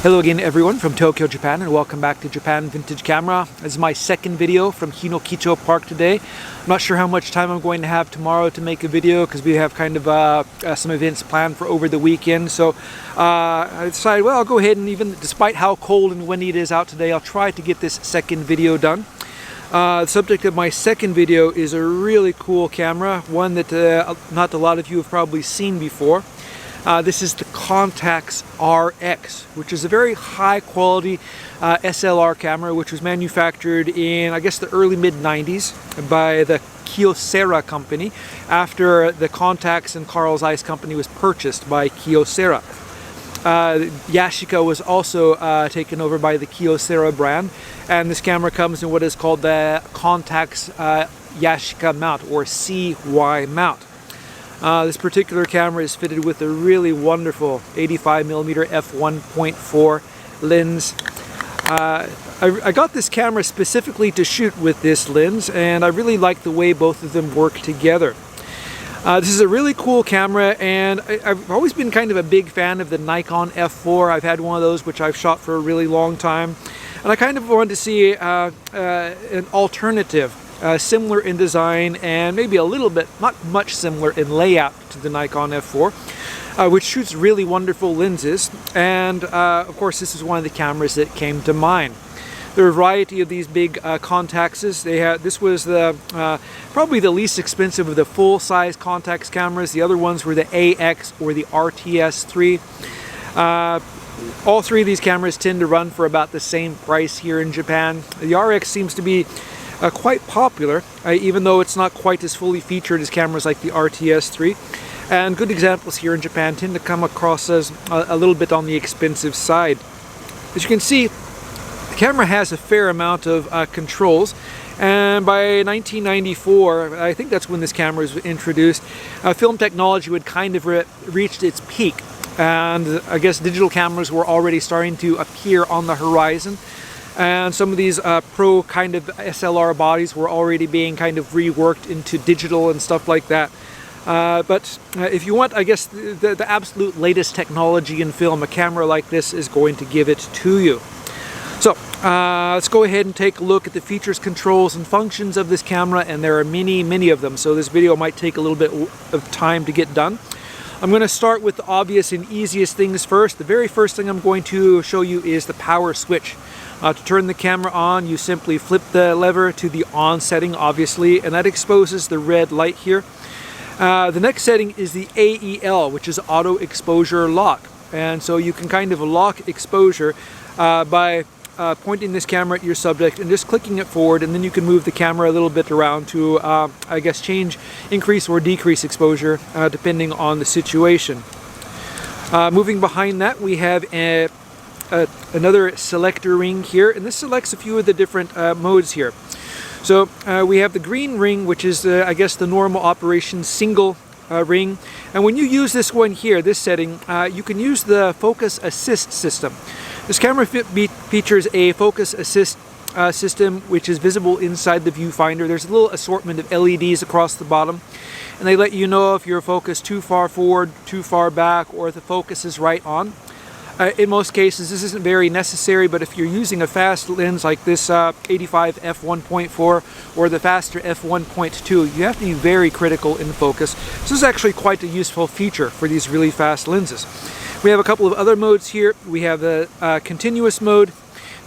Hello again everyone from Tokyo, Japan, and welcome back to Japan Vintage Camera. This is my second video from Hinokicho Park today. I'm not sure how much time I'm going to have tomorrow to make a video because we have kind of some events planned for over the weekend. So I decided, well, I'll go ahead and even despite how cold and windy it is out today, I'll try to get this second video done. The subject of my second video is a really cool camera, one that not a lot of you have probably seen before. This is the Contax RX, which is a very high quality SLR camera, which was manufactured in, I guess, the early mid-90s by the Kyocera company after the Contax and Carl Zeiss company was purchased by Kyocera. Yashica was also taken over by the Kyocera brand, and this camera comes in what is called the Contax Yashica mount, or CY mount. This particular camera is fitted with a really wonderful 85mm f1.4 lens. I got this camera specifically to shoot with this lens, and I really like the way both of them work together. This is a really cool camera, and I've always been kind of a big fan of the Nikon F4. I've had one of those which I've shot for a really long time, and I kind of wanted to see an alternative. Similar in design and maybe a little bit, not much similar in layout to the Nikon F4, which shoots really wonderful lenses, and of course this is one of the cameras that came to mind. There are a variety of these big Contaxes. This was probably the least expensive of the full-size Contax cameras. The other ones were the AX or the RTS3. All three of these cameras tend to run for about the same price here in Japan. The RX seems to be quite popular, even though it's not quite as fully featured as cameras like the RTS3. And good examples here in Japan tend to come across as a little bit on the expensive side. As you can see, the camera has a fair amount of controls, and by 1994, I think that's when this camera was introduced, film technology had kind of reached its peak, and I guess digital cameras were already starting to appear on the horizon. And some of these pro kind of SLR bodies were already being kind of reworked into digital and stuff like that. But if you want, I guess, the absolute latest technology in film, a camera like this is going to give it to you. So let's go ahead and take a look at the features, controls, and functions of this camera, and there are many of them. So this video might take a little bit of time to get done. I'm going to start with the obvious and easiest things first. The very first thing I'm going to show you is the power switch. To turn the camera on, you simply flip the lever to the on setting, obviously, and that exposes the red light here. The next setting is the AEL, which is auto exposure lock. And so you can kind of lock exposure by pointing this camera at your subject and just clicking it forward, and then you can move the camera a little bit around to, I guess, increase or decrease exposure depending on the situation. Moving behind that, we have another selector ring here, and this selects a few of the different modes here. So we have the green ring, which is I guess the normal operation single ring, and when you use this one here, this setting, you can use the focus assist system. This camera features a focus assist system which is visible inside the viewfinder. There's a little assortment of LEDs across the bottom, and they let you know if you're focused too far forward, too far back, or if the focus is right on. In most cases this isn't very necessary, but if you're using a fast lens like this 85 f1.4 or the faster f1.2, you have to be very critical in focus. So this is actually quite a useful feature for these really fast lenses. We have a couple of other modes here. We have the continuous mode,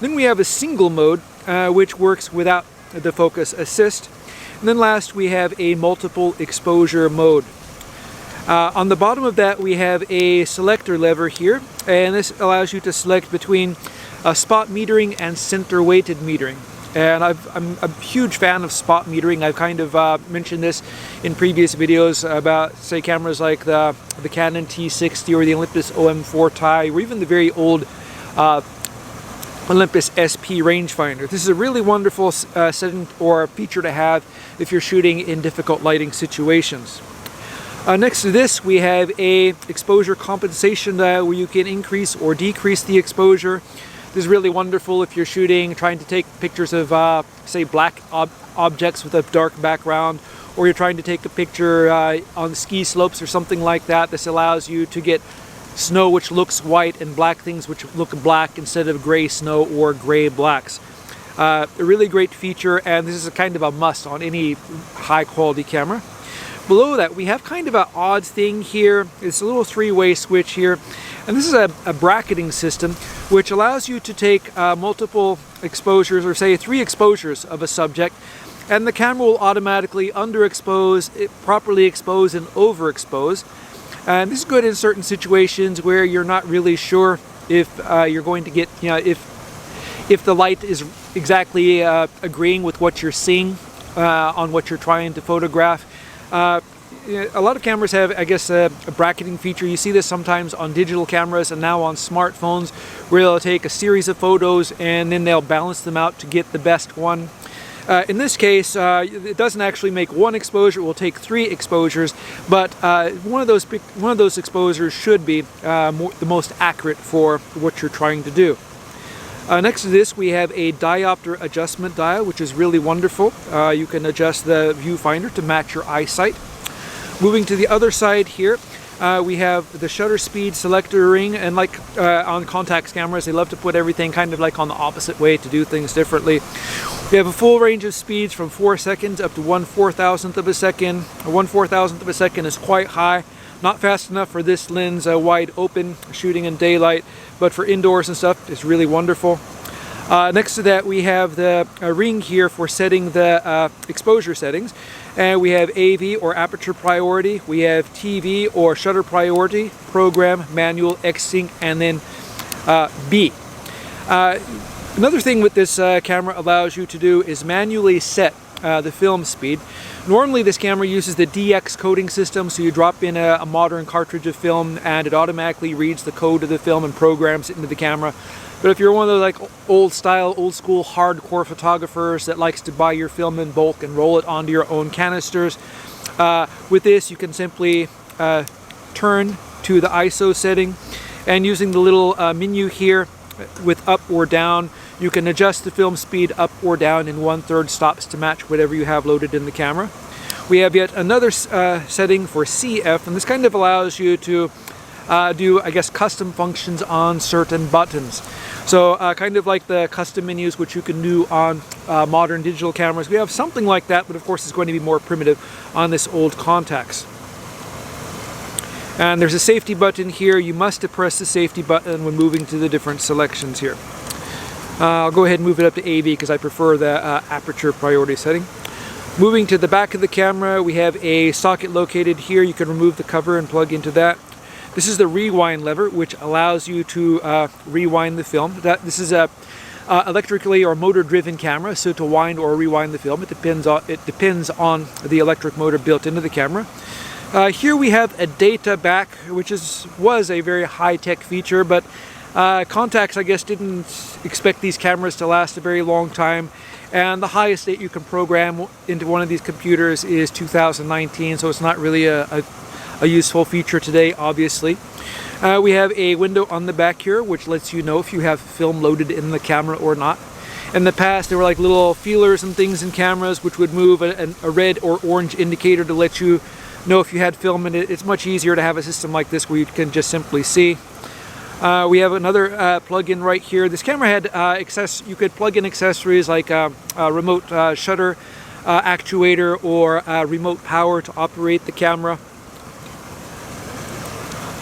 then we have a single mode which works without the focus assist, and then last we have a multiple exposure mode. On the bottom of that we have a selector lever here, and this allows you to select between spot metering and center weighted metering. And I'm a huge fan of spot metering. I've kind of mentioned this in previous videos about, say, cameras like the Canon T60 or the Olympus OM4 Ti, or even the very old Olympus SP rangefinder. This is a really wonderful setting or feature to have if you're shooting in difficult lighting situations. Next to this we have a exposure compensation dial where you can increase or decrease the exposure. This is really wonderful if you're trying to take pictures of say black objects with a dark background, or you're trying to take a picture on ski slopes or something like that. This allows you to get snow which looks white and black things which look black instead of gray snow or gray blacks. A really great feature, and this is a kind of a must on any high quality camera. Below that, we have kind of an odd thing here. It's a little three-way switch here, and this is a bracketing system which allows you to take multiple exposures, or say 3 exposures of a subject, and the camera will automatically underexpose, properly expose, and overexpose. And this is good in certain situations where you're not really sure if you're going to get, if the light is exactly agreeing with what you're seeing on what you're trying to photograph. A lot of cameras have, I guess, a bracketing feature. You see this sometimes on digital cameras and now on smartphones, where they'll take a series of photos and then they'll balance them out to get the best one. In this case, it doesn't actually make 1 exposure; it will take 3 exposures. But one of those exposures should be the most accurate for what you're trying to do. Next to this, we have a diopter adjustment dial, which is really wonderful. You can adjust the viewfinder to match your eyesight. Moving to the other side here, we have the shutter speed selector ring, and like on Contax cameras, they love to put everything kind of like on the opposite way to do things differently. We have a full range of speeds from 4 seconds up to 1/4000th of a second. 1/4000th of a second is quite high. Not fast enough for this lens wide open, shooting in daylight, but for indoors and stuff, it's really wonderful. Next to that, we have the ring here for setting the exposure settings. And we have AV or aperture priority, we have TV or shutter priority, program, manual, X-Sync, and then B. Another thing with this camera allows you to do is manually set the film speed. Normally this camera uses the DX coding system, so you drop in a modern cartridge of film and it automatically reads the code of the film and programs it into the camera. But if you're one of the like old school hardcore photographers that likes to buy your film in bulk and roll it onto your own canisters, with this you can simply turn to the ISO setting, and using the little menu here with up or down, you can adjust the film speed up or down in 1/3 stops to match whatever you have loaded in the camera. We have yet another setting for CF, and this kind of allows you to do, I guess, custom functions on certain buttons. So kind of like the custom menus which you can do on modern digital cameras. We have something like that, but of course it's going to be more primitive on this old Contax. And there's a safety button here. You must press the safety button when moving to the different selections here. I'll go ahead and move it up to AV because I prefer the aperture priority setting. Moving to the back of the camera, we have a socket located here. You can remove the cover and plug into that. This is the rewind lever, which allows you to rewind the film. This is a electrically or motor-driven camera, so to wind or rewind the film, it depends on the electric motor built into the camera. Here we have a data back, which was a very high-tech feature, but Contax, I guess, didn't expect these cameras to last a very long time, and the highest date you can program into one of these computers is 2019, so it's not really a useful feature today, obviously. We have a window on the back here, which lets you know if you have film loaded in the camera or not. In the past, there were like little feelers and things in cameras which would move a red or orange indicator to let you know if you had film in it. It's much easier to have a system like this where you can just simply see. We have another plug-in right here. This camera had you could plug in accessories like a remote shutter actuator or remote power to operate the camera.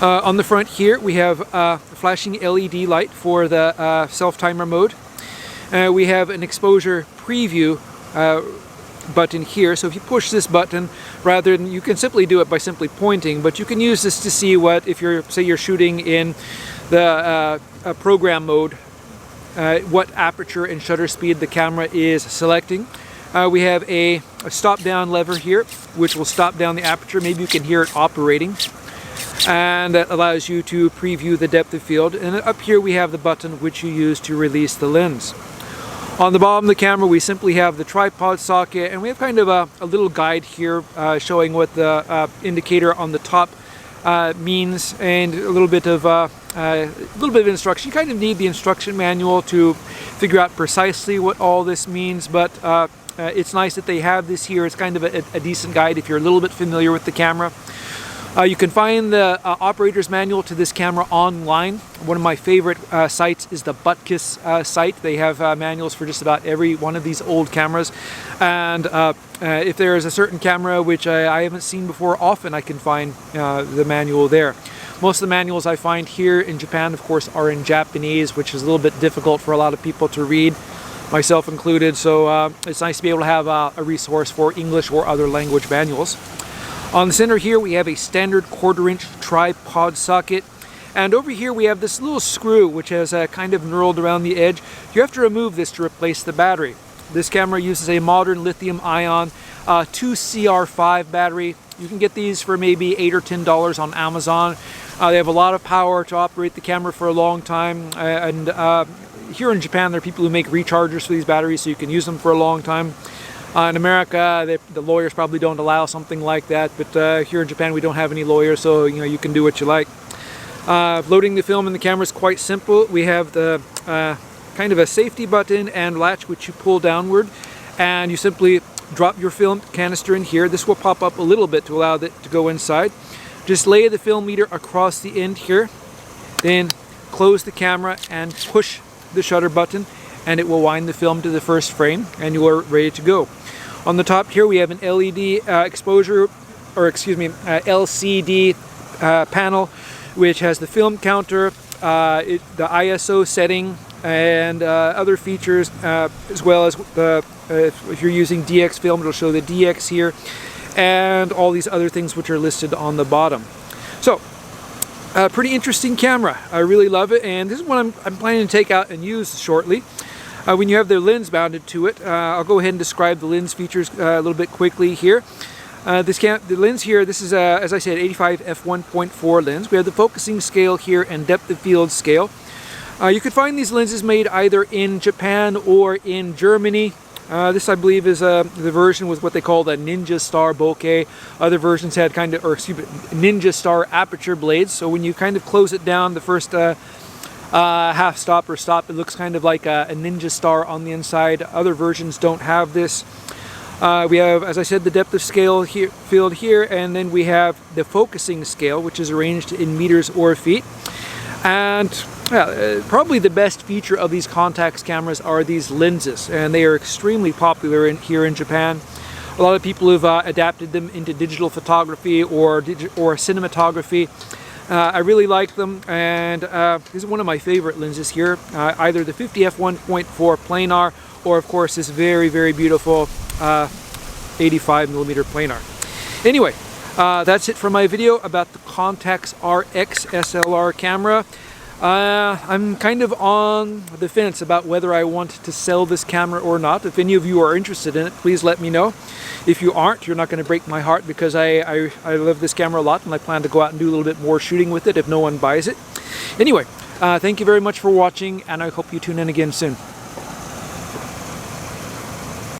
On the front here we have a flashing LED light for the self-timer mode. We have an exposure preview button here, so if you push this button, rather than, you can simply do it by simply pointing, but you can use this to see what, if you're, say you're shooting in the program mode, what aperture and shutter speed the camera is selecting. We have a stop down lever here, which will stop down the aperture. Maybe you can hear it operating, and that allows you to preview the depth of field. And up here we have the button which you use to release the lens. On the bottom of the camera we simply have the tripod socket, and we have kind of a little guide here showing what the indicator on the top means, and a little bit of instruction. You kind of need the instruction manual to figure out precisely what all this means, but it's nice that they have this here. It's kind of a decent guide if you're a little bit familiar with the camera. You can find the operator's manual to this camera online. One of my favorite sites is the Butkus site. They have manuals for just about every one of these old cameras. And if there is a certain camera which I haven't seen before, often I can find the manual there. Most of the manuals I find here in Japan, of course, are in Japanese, which is a little bit difficult for a lot of people to read, myself included. So it's nice to be able to have a resource for English or other language manuals. On the center here we have a standard 1/4-inch tripod socket, and over here we have this little screw which has kind of knurled around the edge. You have to remove this to replace the battery. This camera uses a modern lithium-ion 2CR5 battery. You can get these for maybe $8 or $10 on Amazon. They have a lot of power to operate the camera for a long time, and here in Japan there are people who make rechargers for these batteries so you can use them for a long time. In America, the lawyers probably don't allow something like that, but here in Japan we don't have any lawyers, so you can do what you like. Loading the film in the camera is quite simple. We have the kind of a safety button and latch which you pull downward, and you simply drop your film canister in here. This will pop up a little bit to allow it to go inside. Just lay the film meter across the end here, then close the camera and push the shutter button, and it will wind the film to the first frame, and you are ready to go. On the top here we have an LED exposure, or excuse me, LCD panel, which has the film counter, the ISO setting, and other features, as well as if you're using DX film, it'll show the DX here, and all these other things which are listed on the bottom. So, pretty interesting camera. I really love it, and this is what I'm planning to take out and use shortly. When you have the lens mounted to it, I'll go ahead and describe the lens features a little bit quickly here. The lens here, this is, as I said, 85 f1.4 lens. We have the focusing scale here and depth of field scale. You could find these lenses made either in Japan or in Germany. This, I believe, is the version with what they call the Ninja Star bokeh. Other versions had kind of, or excuse me, Ninja Star aperture blades. So when you kind of close it down, the first half stop or stop, it looks kind of like a Ninja Star on the inside. Other versions don't have this. We have, as I said, the depth of scale here, field here, and then we have the focusing scale, which is arranged in meters or feet. And probably the best feature of these Contax cameras are these lenses, and they are extremely popular here in Japan. A lot of people have adapted them into digital photography or cinematography. I really like them, and this is one of my favorite lenses here, either the 50 f1.4 planar, or of course this very, very beautiful 85mm planar. Anyway, that's it for my video about the Contax RX SLR camera. I'm kind of on the fence about whether I want to sell this camera or not. If any of you are interested in it, please let me know. If you aren't, you're not going to break my heart, because I love this camera a lot, and I plan to go out and do a little bit more shooting with it if no one buys it. Anyway, thank you very much for watching, and I hope you tune in again soon.